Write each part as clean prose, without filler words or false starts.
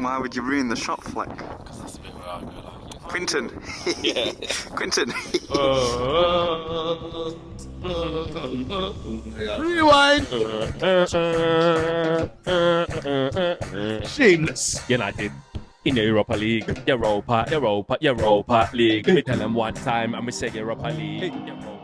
Why would you ruin the shot flick? Because that's a bit where I go like. Quinton. Yeah. Quinton. Rewind. Shameless. United in the Europa League. Europa League. Me tell them one time and we say Europa League. Europa.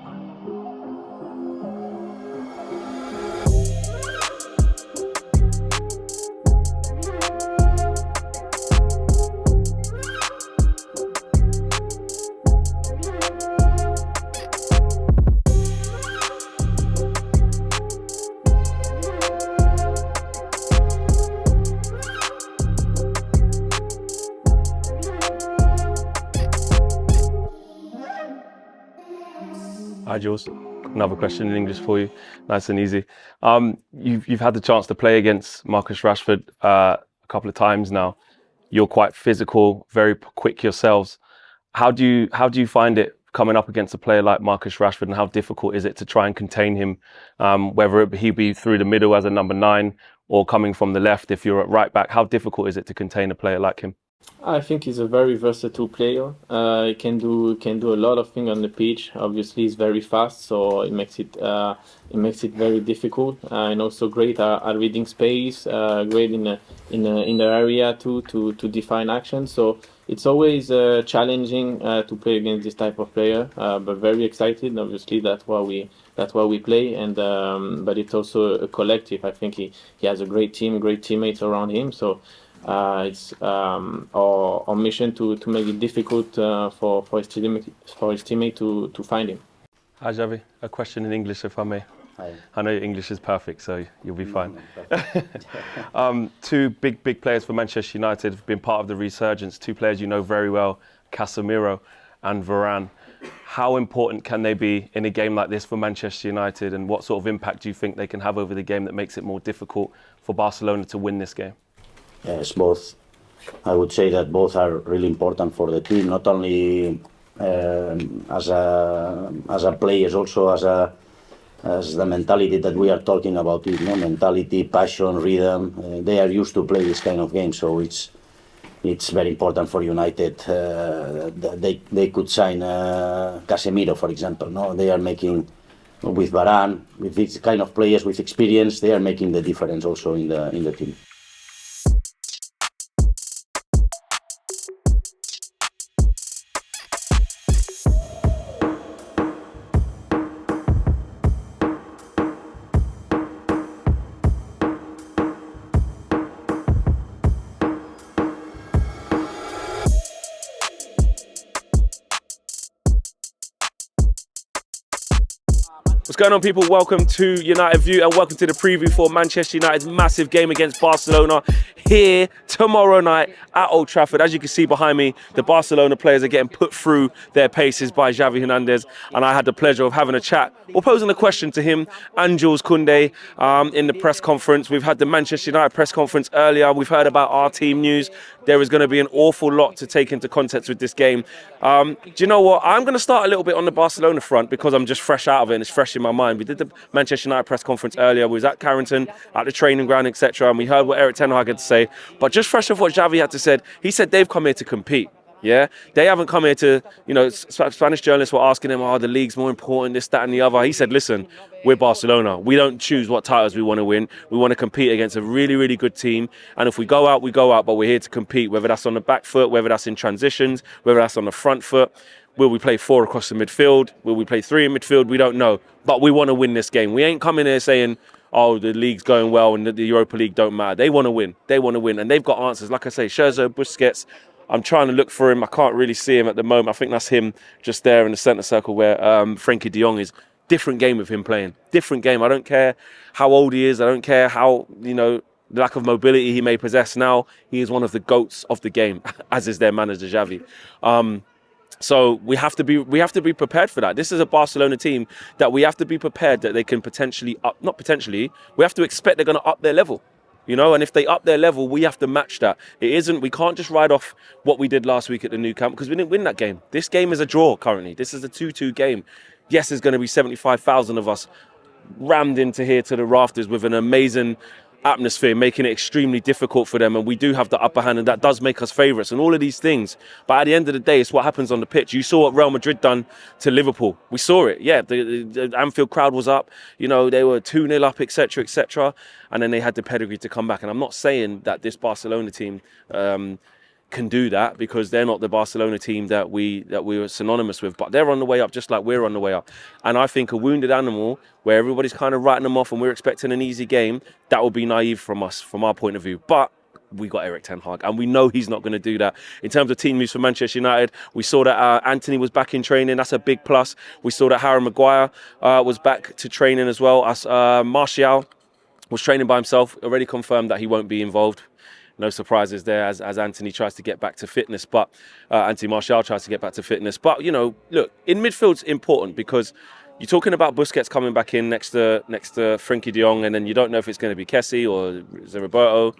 Hi Jules, another question in English for you, nice and easy. You've had the chance to play against Marcus Rashford a couple of times now. You're quite physical, very quick yourselves. How do you find it coming up against a player like Marcus Rashford, and how difficult is it to try and contain him, whether he be through the middle as a number 9 or coming from the left if you're at right back? How difficult is it to contain a player like him? I think he's a very versatile player. He can do a lot of things on the pitch. Obviously, he's very fast, so it makes it very difficult. And also great at reading space. Great in the area too to define action. So it's always challenging to play against this type of player. But very excited. Obviously, that's why we play. And but it's also a collective. I think he has a great team, great teammates around him. So. It's our mission to make it difficult for his teammate to find him. Hi Xavi, a question in English if I may. Hi. I know your English is perfect, so you'll be fine. Two big players for Manchester United have been part of the resurgence. Two players you know very well, Casemiro and Varane. How important can they be in a game like this for Manchester United, and what sort of impact do you think they can have over the game that makes it more difficult for Barcelona to win this game? Yes, both. I would say that both are really important for the team, not only as a players, also as the mentality that we are talking about. Mentality, passion, rhythm. They are used to play this kind of game, so it's very important for United. They could sign Casemiro, for example. No, they are making with Varane, with these kind of players with experience. They are making the difference also in the team. What's going on, people? Welcome to United View and welcome to the preview for Manchester United's massive game against Barcelona here tomorrow night at Old Trafford. As you can see behind me, the Barcelona players are getting put through their paces by Xavi Hernandez, and I had the pleasure of having a chat or posing a question to him and Jules Koundé in the press conference. We've had the Manchester United press conference earlier. We've heard about our team news. There is going to be an awful lot to take into context with this game. Do you know what? I'm going to start a little bit on the Barcelona front because I'm just fresh out of it and it's fresh in my mind. We did the Manchester United press conference earlier. We was at Carrington, at the training ground, etc. And we heard what Eric Ten Hag had to say. But just fresh off what Xavi had to say, he said they've come here to compete. Yeah, they haven't come here to, Spanish journalists were asking him, the league's more important, this, that and the other. He said, listen, we're Barcelona. We don't choose what titles we want to win. We want to compete against a really, really good team. And if we go out, we go out, but we're here to compete, whether that's on the back foot, whether that's in transitions, whether that's on the front foot. Will we play 4 across the midfield? Will we play 3 in midfield? We don't know. But we want to win this game. We ain't coming here saying, the league's going well and the Europa League don't matter. They want to win. They want to win. And they've got answers. Like I say, Scherzo, Busquets, I'm trying to look for him. I can't really see him at the moment. I think that's him just there in the centre circle where Frenkie de Jong is. Different game with him playing. Different game. I don't care how old he is. I don't care how, the lack of mobility he may possess now. He is one of the GOATs of the game, as is their manager, Xavi. So we have to be prepared for that. This is a Barcelona team that we have to be prepared that they can we have to expect they're going to up their level. And if they up their level, we have to match that. We can't just ride off what we did last week at the Nou Camp because we didn't win that game. This game is a draw currently. This is a 2-2 game. Yes, there's going to be 75,000 of us rammed into here to the rafters with an amazing atmosphere, making it extremely difficult for them, and we do have the upper hand, and that does make us favourites and all of these things. But at the end of the day, it's what happens on the pitch. You saw what Real Madrid done to Liverpool. We saw it. Yeah, the Anfield crowd was up. You know, they were 2-0 up, etc., etc., and then they had the pedigree to come back. And I'm not saying that this Barcelona team can do that, because they're not the Barcelona team that we were synonymous with, but they're on the way up just like we're on the way up. And I think a wounded animal where everybody's kind of writing them off and we're expecting an easy game, that would be naive from us, from our point of view. But we got Erik ten Hag, and we know he's not going to do that. In terms of team moves for Manchester United, we saw that Anthony was back in training. That's a big plus. We saw that Harry Maguire was back to training as well. Martial was training by himself, already confirmed that he won't be involved. No surprises there as Anthony tries to get back to fitness, but Anthony Martial tries to get back to fitness. But, you know, look, in midfield's important, because you're talking about Busquets coming back in next to Frenkie de Jong, and then you don't know if it's going to be Kessie or is it Roberto.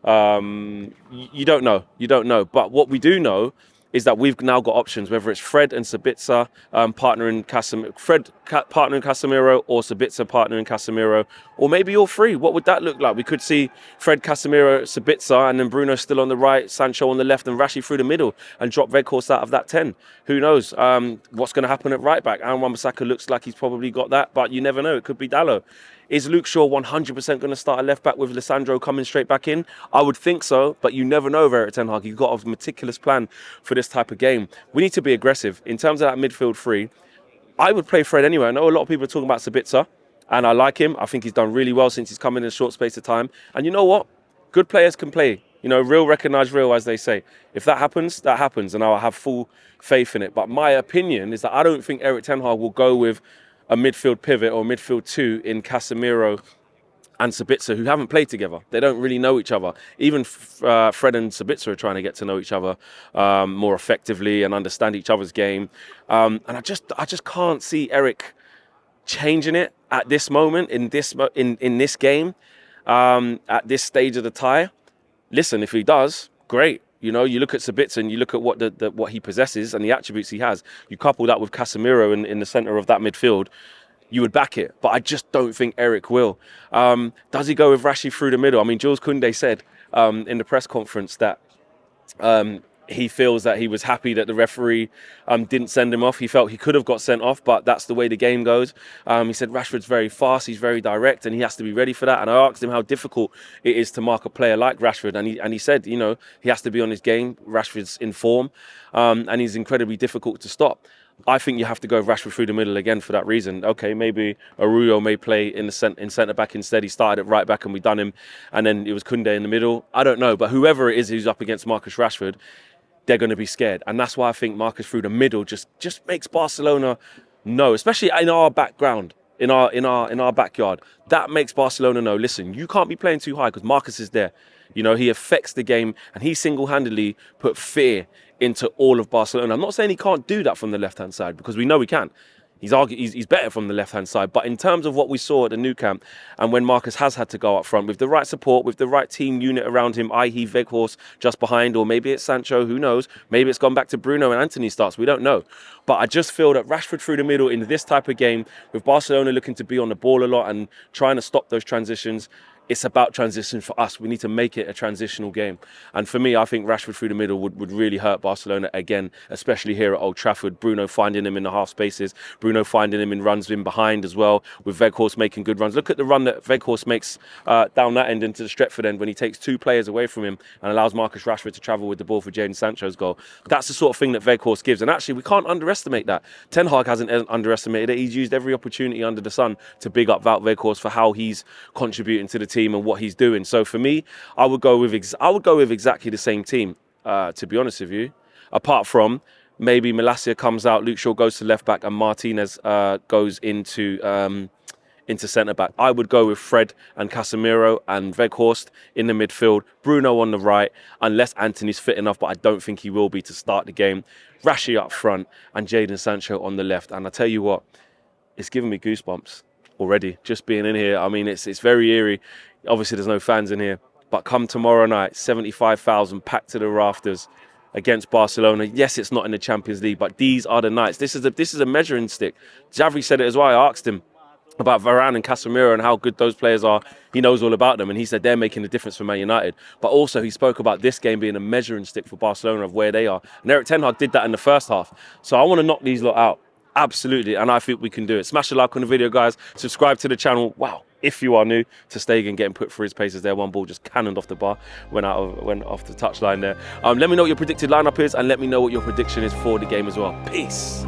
You don't know. But what we do know is that we've now got options, whether it's Fred and Sabitzer partnering Casemiro, or Sabitzer partnering Casemiro, or maybe all three. What would that look like? We could see Fred, Casemiro, Sabitzer, and then Bruno still on the right, Sancho on the left, and Rashi through the middle, and drop Weghorst out of that 10. Who knows what's going to happen at right back? Aaron Wan-Bissaka looks like he's probably got that, but you never know. It could be Dalot. Is Luke Shaw 100% going to start a left back with Lisandro coming straight back in? I would think so, but you never know with Erik ten Hag. You've got a meticulous plan for this type of game. We need to be aggressive. In terms of that midfield three, I would play Fred anyway. I know a lot of people are talking about Sabitzer, and I like him. I think he's done really well since he's come in a short space of time. And you know what? Good players can play. You know, real recognise real, as they say. If that happens, that happens, and I'll have full faith in it. But my opinion is that I don't think Erik ten Hag will go with a midfield pivot or midfield two in Casemiro and Sabitzer, who haven't played together. They don't really know each other. Even Fred and Sabitzer are trying to get to know each other more effectively and understand each other's game. And I just can't see Erik changing it at this moment, in this game, at this stage of the tie. Listen, if he does, great. You know, you look at Sabitzer and you look at what he possesses and the attributes he has. You couple that with Casemiro in the centre of that midfield, you would back it. But I just don't think Erik will. Does he go with Rashi through the middle? I mean, Jules Koundé said in the press conference that he feels that he was happy that the referee didn't send him off. He felt he could have got sent off, but that's the way the game goes. He said Rashford's very fast, he's very direct, and he has to be ready for that. And I asked him how difficult it is to mark a player like Rashford, and he said, you know, he has to be on his game. Rashford's in form, and he's incredibly difficult to stop. I think you have to go Rashford through the middle again for that reason. Okay, maybe Arroyo may play in centre back instead. He started at right back and we done him, and then it was Koundé in the middle. I don't know, but whoever it is who's up against Marcus Rashford, they're going to be scared. And that's why I think Marcus through the middle just makes Barcelona know, especially in our background, in our backyard, that makes Barcelona know, listen, you can't be playing too high because Marcus is there. You know, he affects the game and he single-handedly put fear into all of Barcelona. I'm not saying he can't do that from the left-hand side, because we know he can. He's better from the left-hand side. But in terms of what we saw at the Nou Camp, and when Marcus has had to go up front with the right support, with the right team unit around him, i.e. Weghorst just behind, or maybe it's Sancho, who knows? Maybe it's gone back to Bruno and Anthony starts, we don't know. But I just feel that Rashford through the middle in this type of game, with Barcelona looking to be on the ball a lot and trying to stop those transitions, it's about transition for us. We need to make it a transitional game. And for me, I think Rashford through the middle would really hurt Barcelona again, especially here at Old Trafford. Bruno finding him in the half spaces. Bruno finding him in runs in behind as well, with Weghorst making good runs. Look at the run that Weghorst makes down that end into the Stretford end when he takes two players away from him and allows Marcus Rashford to travel with the ball for Jadon Sancho's goal. That's the sort of thing that Weghorst gives. And actually, we can't underestimate that. Ten Hag hasn't underestimated it. He's used every opportunity under the sun to big up Wout Weghorst for how he's contributing to the team and what he's doing. So for me, I would go with exactly the same team, to be honest with you, apart from maybe Malacia comes out, Luke Shaw goes to left back, and Martinez goes into centre back. I would go with Fred and Casemiro and Weghorst in the midfield, Bruno on the right, unless Anthony's fit enough, but I don't think he will be to start the game. Rashi up front and Jadon Sancho on the left. And I tell you what, it's giving me goosebumps already just being in here. I mean, it's very eerie. Obviously, there's no fans in here, but come tomorrow night, 75,000 packed to the rafters against Barcelona. Yes, it's not in the Champions League, but these are the nights. This is a measuring stick. Xavi said it as well. I asked him, about Varane and Casemiro and how good those players are. He knows all about them, and he said they're making a difference for Man United. But also he spoke about this game being a measuring stick for Barcelona of where they are. And Erik ten Hag did that in the first half. So I want to knock these lot out. Absolutely, and I think we can do it. Smash a like on the video, guys. Subscribe to the channel. Wow, if you are new to Stegen getting put through his paces there. One ball just cannoned off the bar, went off the touchline there. Let me know what your predicted lineup is, and let me know what your prediction is for the game as well. Peace.